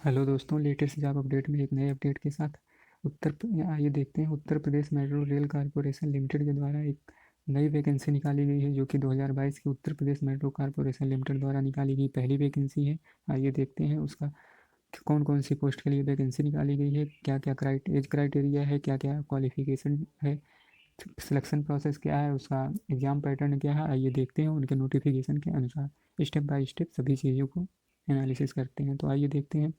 Hello दोस्तों, latest job update में एक नए अपडेट के साथ आइए देखते हैं। Uttar Pradesh metro rail corporation limited के द्वारा एक नई वैकेंसी निकाली गई है, जो कि 2022 की Uttar Pradesh metro corporation limited द्वारा निकाली गई पहली वैकेंसी है। आइए देखते हैं उसका कौन कौन सी पोस्ट के लिए वैकेंसी निकाली गई है, क्या क्या एज क्राइटेरिया है, क्या क्या क्वालिफिकेशन है, सिलेक्शन प्रोसेस क्या है, उसका एग्ज़ाम पैटर्न क्या है। आइए देखते हैं उनके नोटिफिकेशन के अनुसार स्टेप बाय स्टेप सभी चीज़ों को एनालिसिस करते हैं। तो आइए देखते हैं।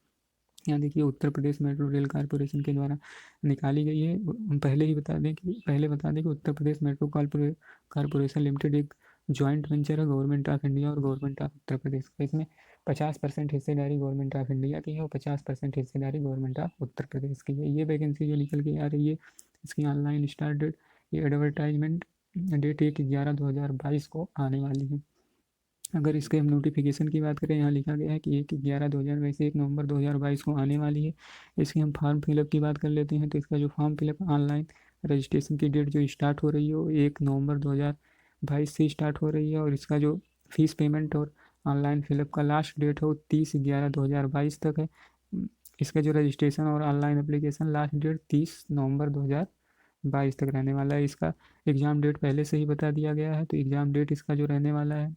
यहाँ देखिए, Uttar Pradesh metro rail corporation के द्वारा निकाली गई है। पहले बता दें कि Uttar Pradesh metro corporation limited एक जॉइंट वेंचर है गवर्नमेंट ऑफ इंडिया और गवर्नमेंट ऑफ उत्तर प्रदेश का। इसमें 50% हिस्सेदारी गवर्नमेंट ऑफ इंडिया की है और 50% हिस्सेदारी गवर्नमेंट ऑफ उत्तर प्रदेश की है। ये वैकेंसी जो निकल के आ रही है, इसकी ऑनलाइन स्टार्ट डेट, ये एडवर्टाइजमेंट डेट 1/11/2022 को आने वाली है। अगर इसके हम नोटिफिकेशन की बात करें, यहाँ लिखा गया है कि 1/11/2022 से 1 नवंबर 2022 को आने वाली है। इसकी हम फॉर्म फिलअप की बात कर लेते हैं। तो इसका जो फॉर्म फिलअप ऑनलाइन रजिस्ट्रेशन की डेट जो स्टार्ट हो रही है वो 1 नवंबर 2022 से स्टार्ट हो रही है। और इसका जो फीस पेमेंट और ऑनलाइन फिलअप का लास्ट डेट है वो 30/11/2022 तक है। इसका जो रजिस्ट्रेशन और ऑनलाइन एप्लीकेशन लास्ट डेट 30 नवंबर 2022 तक रहने वाला है। इसका एग्ज़ाम डेट पहले से ही बता दिया गया है। तो एग्ज़ाम डेट इसका जो रहने वाला है,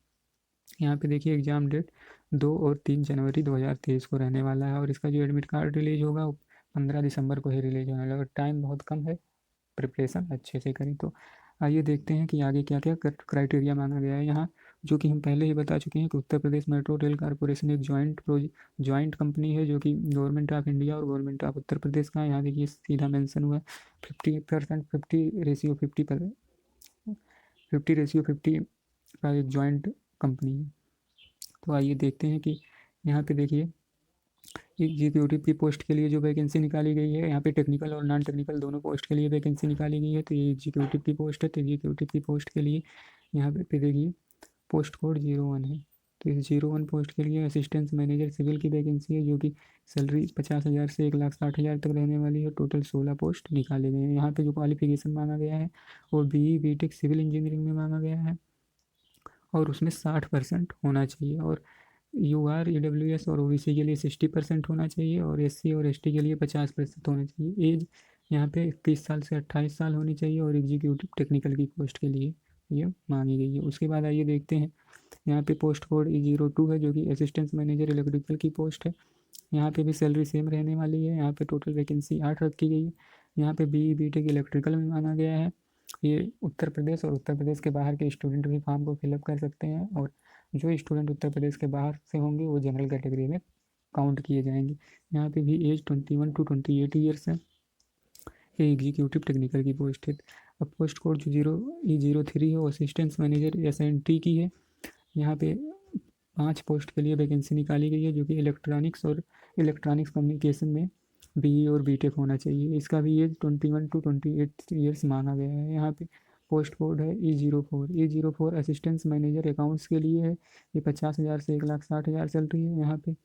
यहाँ पे देखिए, एग्ज़ाम डेट 2 और 3 जनवरी 2023 को रहने वाला है। और इसका जो एडमिट कार्ड रिलीज होगा वो 15 दिसंबर को ही रिलीज होने वाला है। टाइम बहुत कम है, प्रिपरेशन अच्छे से करें। तो आइए देखते हैं कि आगे क्या क्या क्राइटेरिया मांगा गया है यहाँ, जो कि हम पहले ही बता चुके हैं कि Uttar Pradesh metro rail corporation एक जॉइंट कंपनी है, जो कि गवर्नमेंट ऑफ इंडिया और गवर्नमेंट ऑफ उत्तर प्रदेश का है। यहाँ देखिए सीधा मेंशन हुआ है 50% 50 का एक जॉइंट कंपनी है। तो आइए देखते हैं कि यहाँ पे देखिए, एग्जीक्यूटिव की पोस्ट के लिए जो वैकेंसी निकाली गई है, यहाँ पे टेक्निकल और नॉन टेक्निकल दोनों पोस्ट के लिए वैकेंसी निकाली गई है। तो ये एग्जीक्यूटिव की पोस्ट है। तो एग्जीक्यूटिव की पोस्ट के लिए यहाँ पे देखिए पोस्ट कोड 01 है। तो इस 01 पोस्ट के लिए असिस्टेंट मैनेजर सिविल की वैकेंसी है, जो कि सैलरी 50,000 से 1,60,000 तक रहने वाली है। टोटल 16 पोस्ट निकाले गए हैं। यहाँ पे जो क्वालिफिकेशन मांगा गया है वो BE BTech सिविल इंजीनियरिंग में मांगा गया है, और उसमें 60% होना चाहिए। और UR EWS और OBC के लिए 60% होना चाहिए, और SC और ST के लिए 50% होना चाहिए। एज यहाँ पे 21 साल से 28 साल होनी चाहिए, और एग्जीक्यूटिव टेक्निकल की पोस्ट के लिए ये मांगी गई है। उसके बाद आइए देखते हैं, यहाँ पे पोस्ट कोड E02 है, जो कि असिस्टेंट मैनेजर इलेक्ट्रिकल की पोस्ट है। यहाँ पे भी सैलरी सेम रहने वाली है। यहाँ पे टोटल वैकेंसी 8 रखी गई है। यहाँ पे BE BTech इलेक्ट्रिकल में मांगा गया है। ये उत्तर प्रदेश और उत्तर प्रदेश के बाहर के स्टूडेंट भी फॉर्म को फिलअप कर सकते हैं, और जो स्टूडेंट उत्तर प्रदेश के बाहर से होंगे वो जनरल कैटेगरी में काउंट किए जाएंगे। यहाँ पे भी एज 21 to 28 ईयर्स है। ये एग्जीक्यूटिव टेक्निकल की पोस्ट है। अब पोस्ट कोड जो 0E03 है वो असिस्टेंट मैनेजर SNT की है। यहाँ पे 5 पोस्ट के लिए वैकेंसी निकाली गई है, जो कि इलेक्ट्रॉनिक्स कम्युनिकेशन में BE और BTech होना चाहिए। इसका भी एज 21 to 28 ईयर्स मांगा गया है। यहाँ पे पोस्ट कोड है E04 असिस्टेंट मैनेजर अकाउंट्स के लिए है। ये 50,000 से 1,60,000 चल रही है। यहाँ पे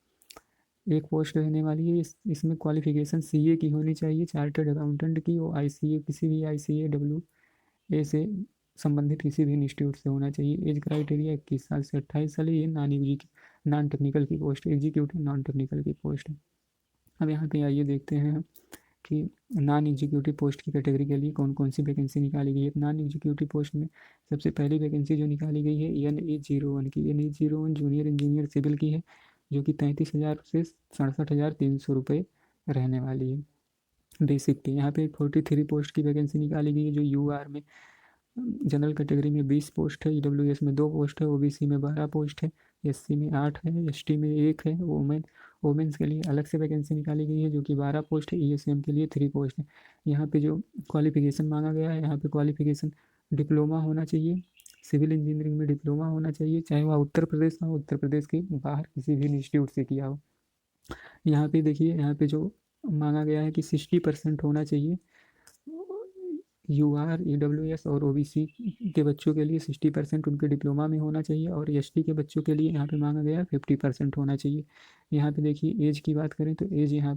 एक पोस्ट रहने वाली है। इसमें क्वालिफिकेशन CA की होनी चाहिए, चार्टर्ड अकाउंटेंट की, और ICA किसी भी ICAEE से संबंधित किसी भी इंस्टीट्यूट से होना चाहिए। एज क्राइटेरिया 21 साल से 28 साल है। ये नॉन टेक्निकल की पोस्ट, एग्जीक्यूटिव नॉन टेक्निकल की पोस्ट है। अब यहाँ पे आइए देखते हैं कि नॉन एग्जीक्यूटिव पोस्ट की कैटेगरी के लिए कौन कौन सी वैकेंसी निकाली गई है। नॉन एग्जीक्यूटिव पोस्ट में सबसे पहली वैकेंसी जो निकाली गई है NE01 की। NE01 जूनियर इंजीनियर सिविल की है, जो कि 33,000 से 67,300 रुपये रहने वाली है बेसिक पे। यहाँ पे 43 पोस्ट की वैकेंसी निकाली गई है, जो UR में जनरल कैटेगरी में 20 पोस्ट है, EWS में 2 पोस्ट है, OBC में 12 पोस्ट है, SC में 8 है, ST में 1 है। वोमेंस के लिए अलग से वैकेंसी निकाली गई है, जो कि 12 पोस्ट है। ESM के लिए 3 पोस्ट है। यहाँ पे जो क्वालिफिकेशन मांगा गया है, यहाँ पे क्वालिफिकेशन डिप्लोमा होना चाहिए, सिविल इंजीनियरिंग में डिप्लोमा होना चाहिए, चाहे वह उत्तर प्रदेश का हो, उत्तर प्रदेश के बाहर किसी भी इंस्टीट्यूट से किया हो। यहाँ पे देखिए, यहाँ पे जो मांगा गया है कि 60% होना चाहिए। UR EWS और OBC के बच्चों के लिए 60% उनके डिप्लोमा में होना चाहिए, और ST के बच्चों के लिए यहाँ पे मांगा गया है 50% होना चाहिए। यहाँ पे देखिए, एज की बात करें तो एज यहाँ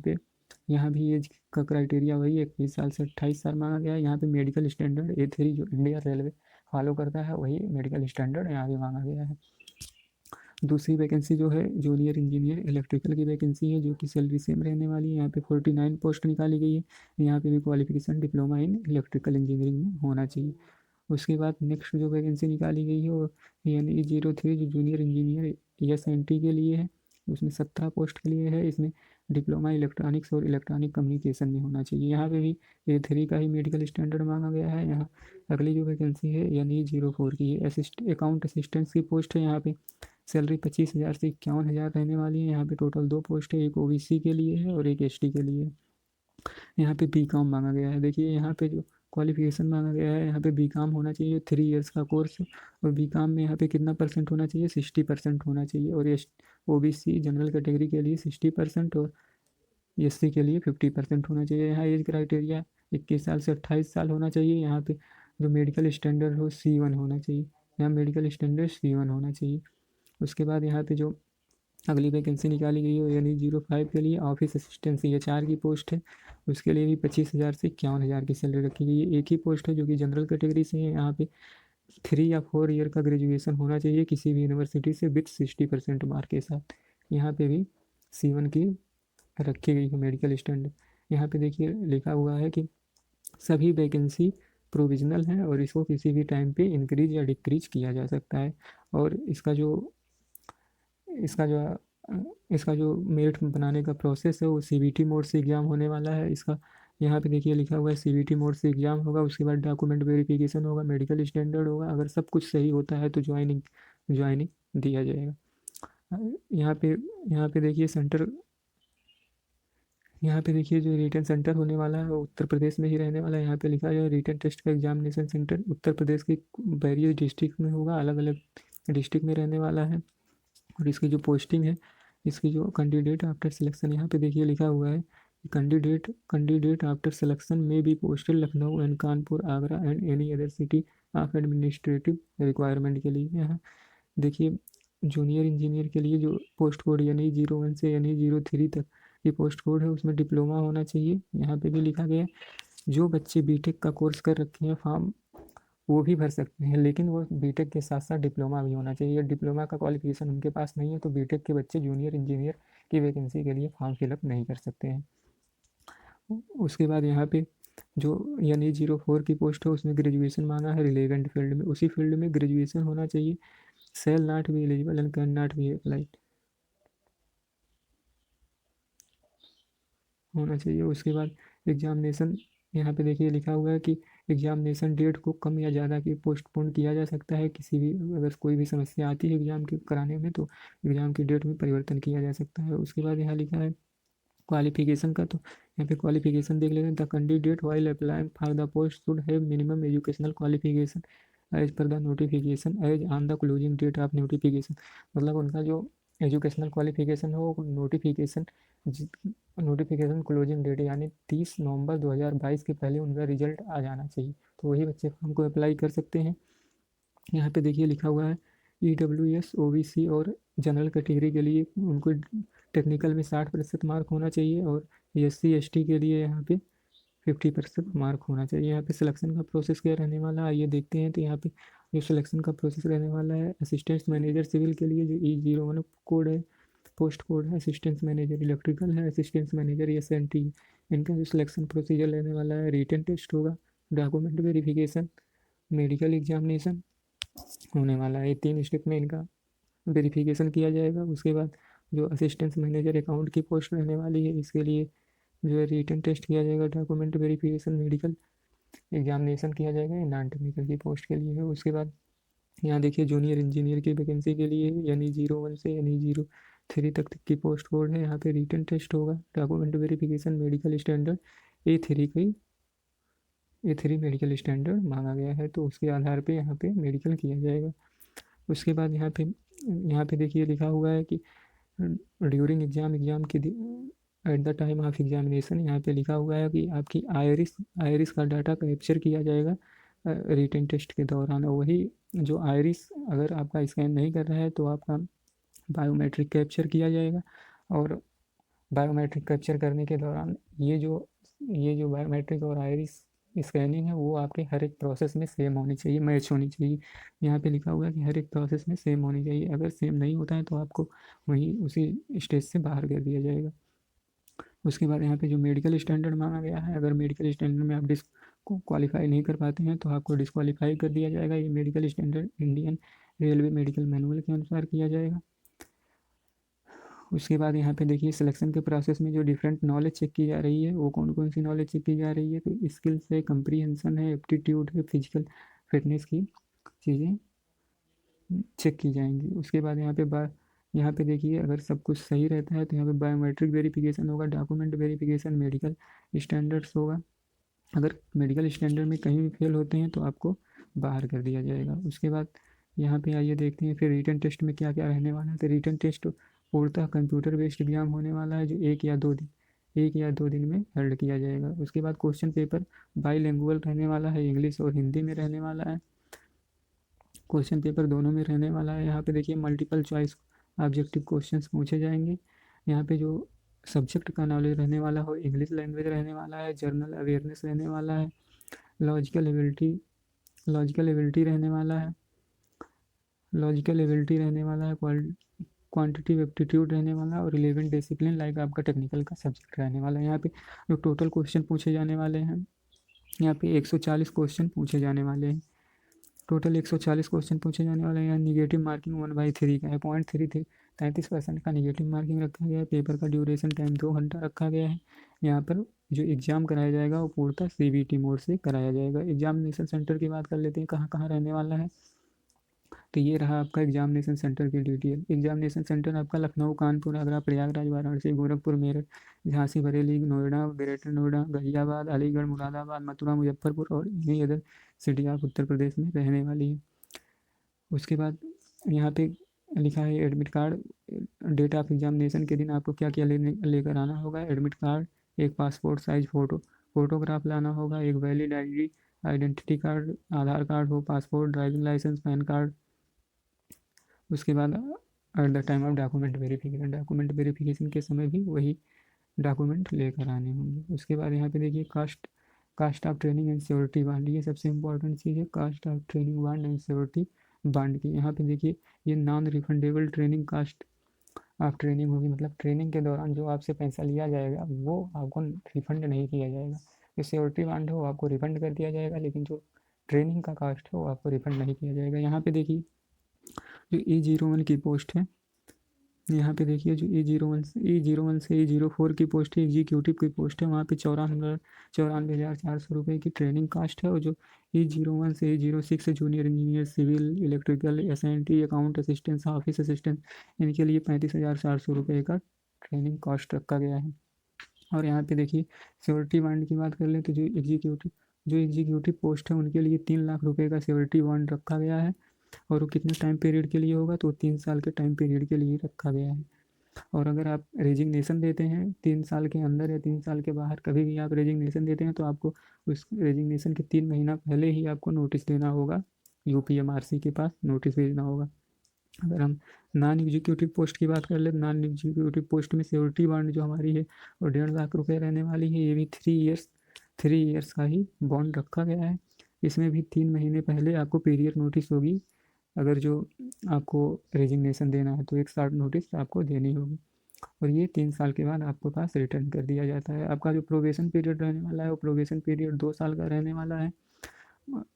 भी एज का क्राइटेरिया वही 21 साल से 28 साल मांगा गया है। यहाँ पे मेडिकल स्टैंडर्ड A3 जो इंडिया रेलवे फॉलो करता है, वही मेडिकल स्टैंडर्ड यहाँ भी मांगा गया है। दूसरी वैकेंसी जो है जूनियर इंजीनियर इलेक्ट्रिकल की वैकेंसी है, जो कि सैलरी सेम रहने वाली है। यहाँ पे 49 पोस्ट निकाली गई है। यहाँ पे भी qualification diploma in electrical engineering में होना चाहिए। उसके बाद नेक्स्ट जो वैकेंसी निकाली गई है वो NE03 जो जूनियर इंजीनियर ESNT के लिए है, उसमें 17 पोस्ट के लिए है। इसमें डिप्लोमा इलेक्ट्रॉनिक्स और इलेक्ट्रॉनिक कम्युनिकेशन में होना चाहिए। यहाँ पे भी A3 का ही मेडिकल स्टैंडर्ड मांगा गया है। यहाँ अगली जो वैकेंसी है NE04 की है, अकाउंट असिस्टेंट्स की पोस्ट है। यहाँ पे सैलरी 25,000 से 51,000 रहने वाली है। यहाँ पे टोटल 2 पोस्ट है, एक OBC के लिए है और एक ST के लिए है। यहाँ पे BCom मांगा गया है। देखिए यहाँ पे जो क्वालिफिकेशन मांगा गया है, यहाँ पे BCom होना चाहिए 3 ईयर्स का कोर्स, और BCom में यहाँ पे कितना परसेंट होना चाहिए, 60% होना चाहिए। और OBC जनरल कैटेगरी के लिए 60% और SC के लिए 50% होना चाहिए। यहाँ एज क्राइटेरिया 21 साल से 28 साल होना चाहिए। यहाँ पे जो मेडिकल स्टैंडर्ड हो C1 होना चाहिए। यहाँ मेडिकल स्टैंडर्ड C1 होना चाहिए। उसके बाद यहाँ पे जो अगली वैकेंसी निकाली गई है NE05 के लिए ऑफिस असिस्टेंट CHR की पोस्ट है। उसके लिए भी 25,000 से 51,000 की सैलरी रखी गई है। एक ही पोस्ट है जो कि जनरल कैटेगरी से है। यहाँ पे 3 या 4 ईयर का ग्रेजुएशन होना चाहिए किसी भी यूनिवर्सिटी से विथ 60% मार्क के साथ। यहाँ पे भी C1 की रखी गई है मेडिकल स्टैंडर्ड। यहाँ पे देखिए लिखा हुआ है कि सभी वैकेंसी प्रोविजनल है और इसको किसी भी टाइम पे इंक्रीज या डिक्रीज किया जा सकता है। और इसका जो इसका जो मेरिट बनाने का प्रोसेस है वो CBT मोड से एग्ज़ाम होने वाला है इसका। यहाँ पे देखिए लिखा हुआ है CBT मोड से एग्ज़ाम होगा। उसके बाद डॉक्यूमेंट वेरिफिकेशन होगा, मेडिकल स्टैंडर्ड होगा। अगर सब कुछ सही होता है तो ज्वाइनिंग दिया जाएगा। यहाँ पे देखिए यहाँ पे देखिए जो रिटन सेंटर होने वाला है वो उत्तर प्रदेश में ही रहने वाला है। यहाँ पे लिखा है रिटन टेस्ट का एग्जामिनेशन सेंटर उत्तर प्रदेश के वेरियस डिस्ट्रिक्ट में होगा, अलग अलग डिस्ट्रिक्ट में रहने वाला है। और इसकी जो पोस्टिंग है, इसकी जो कैंडिडेट आफ्टर सिलेक्शन, यहाँ पे देखिए लिखा हुआ है कैंडिडेट आफ्टर सिलेक्शन में be posted Lucknow and Kanpur, Agra and any other city of administrative requirement के लिए। यहाँ देखिए जूनियर इंजीनियर के लिए जो पोस्ट कोड NE01 से NE03 तक ये पोस्ट कोड है, उसमें डिप्लोमा होना चाहिए। यहाँ पे भी लिखा गया है जो बच्चे बीटेक का कोर्स कर रखे हैं फॉर्म वो भी भर सकते हैं, लेकिन वो बीटेक के साथ साथ डिप्लोमा भी होना चाहिए। डिप्लोमा का क्वालिफिकेशन उनके पास नहीं है तो बीटेक के बच्चे जूनियर इंजीनियर की वैकेंसी के लिए फॉर्म फिलअप नहीं कर सकते हैं। उसके बाद यहाँ पे जो NE04 की पोस्ट है उसमें ग्रेजुएशन मांगा है रिलेवेंट फील्ड में, उसी फील्ड में ग्रेजुएशन होना चाहिए। Shall not be eligible and can not be applied होना चाहिए। उसके बाद एग्जामिनेशन, यहाँ पे देखिए लिखा हुआ है कि एग्जामिनेशन डेट को कम या ज़्यादा की पोस्टपोन किया जा सकता है। किसी भी अगर कोई भी समस्या आती है एग्ज़ाम के कराने में तो एग्ज़ाम की डेट में परिवर्तन किया जा सकता है। उसके बाद यहाँ लिखा है क्वालिफिकेशन का, तो यहाँ पे क्वालिफिकेशन देख लेते हैं। The candidate while applying for the post should have minimum educational qualification as per the notification as on the closing date of notification. मतलब उनका जो एजुकेशनल क्वालिफिकेशन है वो नोटिफिकेशन क्लोजिंग डेट यानी 30 नवंबर 2022 के पहले उनका रिजल्ट आ जाना चाहिए, तो वही बच्चे फॉर्म को अप्लाई कर सकते हैं। यहाँ पे देखिए लिखा हुआ है EWS OBC और जनरल कैटेगरी के लिए उनको टेक्निकल में 60% मार्क होना चाहिए और SC ST के लिए यहाँ पे 50% मार्क होना चाहिए। यहाँ पे सिलेक्शन का प्रोसेस क्या रहने वाला है आइए देखते हैं। तो यहाँ पे जो सिलेक्शन का प्रोसेस रहने वाला है, असिस्टेंट मैनेजर सिविल के लिए जो E01 कोड है, पोस्ट कोड है, असिस्टेंट मैनेजर इलेक्ट्रिकल है, असिस्टेंट मैनेजर SNT, इनका जो सिलेक्शन प्रोसीजर रहने वाला है, रिटन टेस्ट होगा, डॉक्यूमेंट वेरिफिकेशन, मेडिकल एग्जामिनेशन होने वाला है। 3 स्टेप में इनका वेरिफिकेशन किया जाएगा। उसके बाद जो असिस्टेंट मैनेजर अकाउंट की पोस्ट रहने वाली है इसके लिए जो है रिटन टेस्ट किया जाएगा, डॉक्यूमेंट वेरिफिकेशन, मेडिकल एग्जामिनेशन किया जाएगा। ये नॉन टेक्निकल की पोस्ट के लिए है। उसके बाद यहाँ देखिए जूनियर इंजीनियर की वैकेंसी के लिए NE01 से NE03 तक की पोस्ट कोड है। यहाँ पे रिटन टेस्ट होगा, document verification, medical standard A3 medical standard मांगा गया है, तो उसके आधार पे यहाँ पे मेडिकल किया जाएगा। उसके बाद यहाँ पे देखिए लिखा हुआ है कि ड्यूरिंग एग्जाम के eight the time of examination, यहाँ पे लिखा हुआ है कि आपकी आयरिस का डाटा कैप्चर किया जाएगा रिटन टेस्ट के दौरान। और वही जो आयरिस अगर आपका स्कैन नहीं कर रहा है तो आपका बायोमेट्रिक कैप्चर किया जाएगा। और बायोमेट्रिक कैप्चर करने के दौरान ये जो बायोमेट्रिक और आयरिस स्कैनिंग है वो आपके हर एक प्रोसेस में सेम होनी चाहिए, मैच होनी चाहिए। यहाँ पे लिखा हुआ है कि हर एक प्रोसेस में सेम होनी चाहिए, अगर सेम नहीं होता है तो आपको वहीं उसी स्टेज से बाहर कर दिया जाएगा। उसके बाद यहाँ पे जो मेडिकल स्टैंडर्ड मांगा गया है, अगर मेडिकल स्टैंडर्ड में आप क्वालिफाई नहीं कर पाते हैं तो आपको डिस्क्वालीफाई कर दिया जाएगा। ये medical standard Indian railway medical manual के अनुसार किया जाएगा। उसके बाद यहाँ पे देखिए सिलेक्शन के प्रोसेस में जो डिफरेंट नॉलेज चेक की जा रही है, वो कौन कौन सी नॉलेज चेक की जा रही है, तो स्किल्स है, कंप्रीहेंशन है, एप्टीट्यूड है, फिजिकल फिटनेस की चीज़ें चेक की जाएंगी। उसके बाद यहाँ पे देखिए अगर सब कुछ सही रहता है तो यहाँ पे बायोमेट्रिक वेरिफिकेशन होगा, डॉक्यूमेंट वेरिफिकेशन, मेडिकल स्टैंडर्ड्स होगा। अगर मेडिकल स्टैंडर्ड में कहीं भी फेल होते हैं तो आपको बाहर कर दिया जाएगा। उसके बाद यहाँ पे आइए देखते हैं फिर रिटन टेस्ट में क्या क्या रहने वाला है। तो रिटन टेस्ट पूर्णतः कंप्यूटर बेस्ड एग्जाम होने वाला है, जो 1 या 2 दिन में हेल्ड किया जाएगा। उसके बाद क्वेश्चन पेपर बाईलिंगुअल रहने वाला है, इंग्लिश और हिंदी में रहने वाला है। क्वेश्चन पेपर दोनों में रहने वाला है। यहाँ पे देखिए मल्टीपल चॉइस ऑब्जेक्टिव क्वेश्चंस पूछे जाएंगे। यहाँ पे जो सब्जेक्ट का नॉलेज रहने वाला हो, इंग्लिश लैंग्वेज रहने वाला है, जर्नल अवेयरनेस रहने वाला है, लॉजिकल एबिलिटी लॉजिकल एबिलिटी रहने वाला है लॉजिकल एबिलिटी रहने वाला है, क्वांटिटिव एप्टीट्यूड रहने वाला है, और रिलेवेंट डिसिप्लिन लाइक आपका टेक्निकल का सब्जेक्ट रहने वाला है। यहाँ पे जो टोटल क्वेश्चन पूछे जाने वाले हैं, यहाँ पे 140 क्वेश्चन पूछे जाने वाले हैं। टोटल 140 क्वेश्चन पूछे जाने वाले हैं। यहाँ निगेटिव मार्किंग 1/3 का है, 33% का निगेटिव मार्किंग रखा गया है। पेपर का ड्यूरेशन टाइम 2 घंटा रखा गया है। यहाँ पर जो एग्ज़ाम कराया जाएगा वो पूर्णतः CBT मोड से कराया जाएगा। एग्जामिनेशन सेंटर की बात कर लेते हैं, कहाँ कहाँ रहने वाला है। तो ये रहा आपका एग्जामिनेशन सेंटर की डिटेल। एग्जामिनेशन सेंटर आपका लखनऊ, कानपुर, आगरा, प्रयागराज, वाराणसी, गोरखपुर, मेरठ, झांसी, बरेली, नोएडा, ग्रेटर नोएडा, गाजियाबाद, अलीगढ़, मुरादाबाद, मथुरा, मुजफ्फरपुर और इन्हीं other city of Uttar Pradesh में रहने वाली है। उसके बाद यहाँ पे लिखा है admit card. Date of examination के दिन आपको क्या क्या लेकर आना होगा। एडमिट कार्ड, एक पासपोर्ट साइज फोटोग्राफ लाना होगा, एक valid identity card, Aadhaar card हो, passport, driving licence, PAN card. उसके बाद at the time of document verification के समय भी वही डॉक्यूमेंट लेकर आने होंगे। उसके बाद यहाँ पे देखिए cost of training and security bond, ये सबसे इंपॉर्टेंट चीज़ है, cost of training bond and security bond की। यहाँ पे देखिए ये non refundable training cost of training होगी, मतलब ट्रेनिंग के दौरान जो आपसे पैसा लिया जाएगा वो आपको रिफंड नहीं किया जाएगा। जो सिक्योरिटी बांड है वो आपको रिफंड कर दिया जाएगा, लेकिन जो ट्रेनिंग का कास्ट है वो आपको रिफंड नहीं किया जाएगा। यहाँ पे देखिए जो E01 की पोस्ट है, यहाँ पे देखिए जो E01 से E04 की पोस्ट है, एग्जीक्यूटिव की पोस्ट है, वहाँ पे 94,400 की ट्रेनिंग कास्ट है। और जो E01 से E06 junior engineer, civil, electrical, SNT, account assistant, office assistant, इनके लिए 35,400 का ट्रेनिंग कॉस्ट रखा गया है। और यहाँ पे देखिए सिक्योरिटी बॉन्ड की बात कर लें तो जो एग्जीक्यूटिव पोस्ट है उनके लिए 3 लाख का सिक्योरिटी बॉन्ड रखा गया है। और वो कितने टाइम पीरियड के लिए होगा, तो 3 साल के टाइम पीरियड के लिए रखा गया है। और अगर आप रेजिग्नेशन देते हैं 3 साल के अंदर या 3 साल के बाहर कभी भी आप रेजिग्नेशन देते हैं तो आपको उस रेजिग्नेशन के 3 महीना पहले ही आपको नोटिस देना होगा, UPMRC के पास नोटिस भेजना होगा। अगर हम नॉन एग्जीक्यूटिव पोस्ट की बात कर ले, नॉन एग्जीक्यूटिव पोस्ट में सिक्योरिटी बॉन्ड जो हमारी है वो 1.5 लाख रहने वाली है। ये भी 3 ईयर्स का ही बॉन्ड रखा गया है। इसमें भी 3 महीने पहले आपको पीरियड नोटिस होगी। अगर जो आपको रेजिग्नेशन देना है तो एक शॉर्ट नोटिस आपको देनी होगी, और ये 3 साल के बाद आपके पास रिटर्न कर दिया जाता है। आपका जो प्रोबेशन पीरियड रहने वाला है वो प्रोबेशन पीरियड 2 साल का रहने वाला है।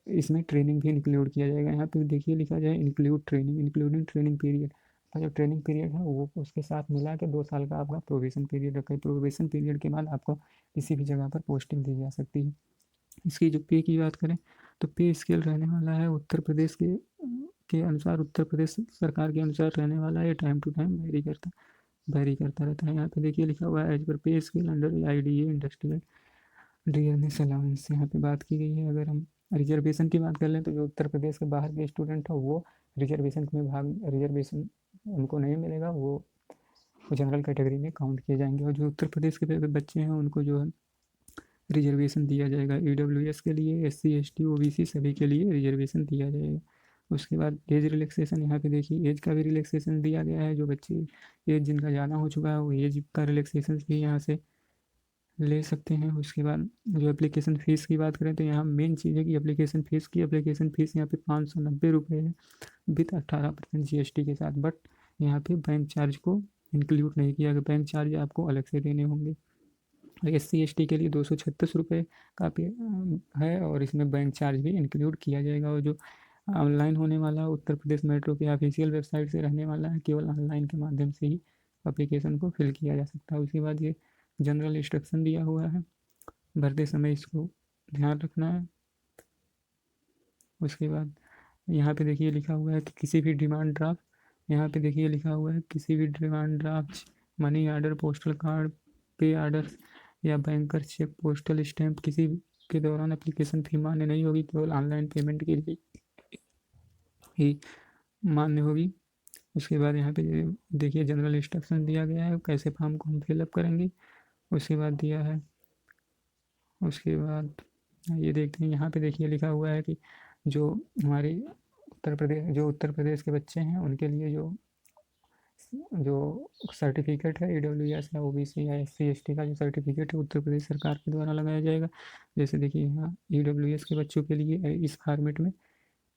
इसमें ट्रेनिंग भी इंक्लूड किया जाएगा। यहाँ पे देखिए लिखा जाए इंक्लूडिंग ट्रेनिंग पीरियड, का जो ट्रेनिंग पीरियड है वो उसके साथ मिला के 2 साल का आपका प्रोबेशन पीरियड रखा है। प्रोबेशन पीरियड के बाद आपको किसी भी जगह पर पोस्टिंग दी जा सकती है। इसकी जो पे की बात करें तो पे स्केल रहने वाला है उत्तर प्रदेश के अनुसार, उत्तर प्रदेश सरकार के अनुसार रहने वाला है। टाइम टू टाइम वेरी करता रहता है। यहाँ पे देखिए लिखा हुआ है as per pay scale under IDA industrial dearness allowance, यहाँ पे बात की गई है। अगर हम रिजर्वेशन की बात कर लें तो जो उत्तर प्रदेश के बाहर के स्टूडेंट हो वो रिजर्वेशन उनको नहीं मिलेगा, वो जनरल कैटेगरी में काउंट किए जाएंगे। और जो उत्तर प्रदेश के बच्चे हैं उनको जो है रिजर्वेशन दिया जाएगा। EWS के लिए, SC ST OBC सभी के लिए रिजर्वेशन दिया जाएगा। उसके बाद एज रिलैक्सेशन, यहाँ पे देखिए एज का भी रिलैक्सेशन दिया गया है। जो बच्चे एज जिनका ज़्यादा हो चुका है वो एज का रिलैक्सेशन भी यहाँ से ले सकते हैं। उसके बाद जो एप्लीकेशन फ़ीस की बात करें तो यहाँ मेन चीज़ है कि एप्लीकेशन फ़ीस यहाँ पे 590 रुपये है विथ 18% GST के साथ। बट यहाँ पे बैंक चार्ज को इंक्लूड नहीं किया गया, बैंक चार्ज आपको अलग से देने होंगे। SC ST के लिए 236 रुपये का पे है, और इसमें बैंक चार्ज भी इंक्लूड किया जाएगा। और जो ऑनलाइन होने वाला उत्तर प्रदेश मेट्रो की ऑफिशियल वेबसाइट से रहने वाला है, केवल ऑनलाइन के माध्यम से ही एप्लीकेशन को फिल किया जा सकता है। उसके बाद ये जनरल इंस्ट्रक्शन दिया हुआ है, भरते समय इसको ध्यान रखना है। उसके बाद यहाँ पे देखिए लिखा हुआ है कि किसी भी डिमांड ड्राफ्ट, यहाँ पे देखिए लिखा हुआ है किसी भी demand draft, money order, postal card, पे ऑर्डर या बैंकर चेक, पोस्टल स्टैंप किसी के दौरान एप्लीकेशन फ़ी मान्य नहीं होगी, केवल ऑनलाइन पेमेंट के लिए ही मान्य होगी। उसके बाद यहाँ पे देखिए जनरल इंस्ट्रक्शन दिया गया है कैसे फॉर्म को हम फिलअप करेंगे। उसके बाद दिया है, उसके बाद ये देखते हैं यहाँ पे देखिए लिखा हुआ है कि जो हमारे उत्तर प्रदेश के बच्चे हैं उनके लिए जो सर्टिफिकेट है EWS या OBC या SC ST का जो सर्टिफिकेट है उत्तर प्रदेश सरकार के द्वारा लगाया जाएगा। जैसे देखिए यहाँ EWS के बच्चों के लिए इस फॉर्मेट में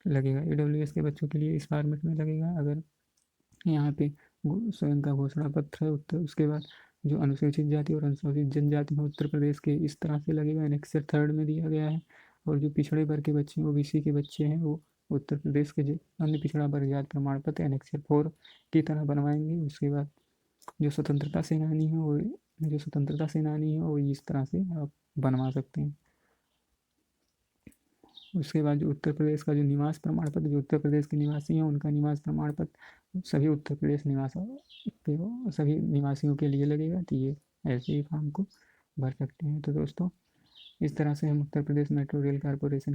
लगेगा, EWS के बच्चों के लिए इस फॉर्मेट में लगेगा। अगर यहाँ पे स्वयं का घोषणा पत्र है उसके बाद जो अनुसूचित जाति और अनुसूचित जनजाति है उत्तर प्रदेश के, इस तरह से लगेगा। एनेक्सर 3 में दिया गया है। और जो पिछड़े वर्ग के बच्चे हैं, OBC के बच्चे हैं, वो उत्तर प्रदेश के अन्य पिछड़ा वर्ग जाति प्रमाण पत्र एनेक्सर 4 की तरह बनवाएंगे। उसके बाद जो स्वतंत्रता सेनानी है वो इस तरह से आप बनवा सकते हैं। उसके बाद जो उत्तर प्रदेश का जो निवास प्रमाण पत्र, जो उत्तर प्रदेश के निवासी हैं उनका निवास प्रमाण पत्र सभी उत्तर प्रदेश सभी निवासियों के लिए लगेगा। तो ये ऐसे ही फॉर्म को भर सकते हैं। तो दोस्तों इस तरह से हम Uttar Pradesh metro rail corporation